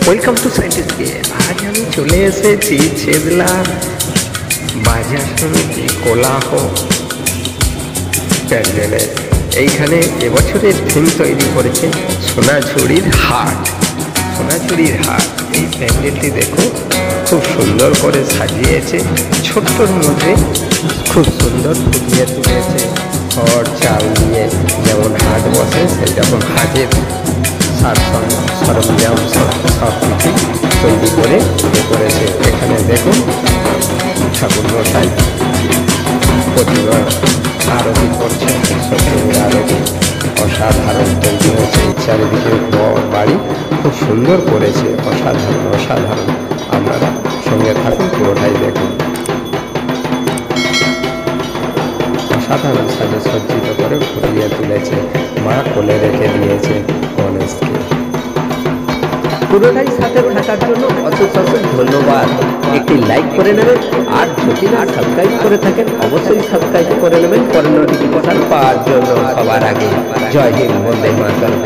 Welcome to সায়েন্টিস্টকে। আজ আমি চলে এসেছি চেতলা বাজার সমিতি কোলাহ প্যান্ডেলে। এইখানে এবছরের থিম তৈরি করেছে সোনাঝুরির হাট। সোনাঝুরির হাট, এই প্যান্ডেলটি দেখো খুব সুন্দর করে সাজিয়েছে, ছোট্টর মধ্যে খুব সুন্দর ফুটিয়ে তুলেছে। খড় চাল দিয়ে যেমন হাট বসে সেই রকম হাটের সরঞ্জাম সব কিছু তৈরি করে করেছে। এখানে দেখুন ঠাকুর মশাই প্রতিমা আরতি করছে, সত্যি আরতি অসাধারণ তৈরি হয়েছে। চারিদিকে বাড়ি খুব সুন্দর করেছে, অসাধারণ অসাধারণ। আপনারা সঙ্গে থাকুন, পুরোটাই দেখুন। অসাধারণ সাজে সজ্জিত করে ফুটিয়ে তুলেছে, মা কোলে রেখে দিয়েছে গণেশকে। পুরোটাই সাথে থাকার জন্য অশেষ অশেষ ধন্যবাদ। একটি লাইক করে নেবেন, আর যদি না সাবস্ক্রাইব করে থাকেন অবশ্যই সাবস্ক্রাইব করে নেবেন পরের নোটিফিকেশন পাওয়ার জন্য সবার আগে। জয় হিন্দ, বন্দে মাতরম।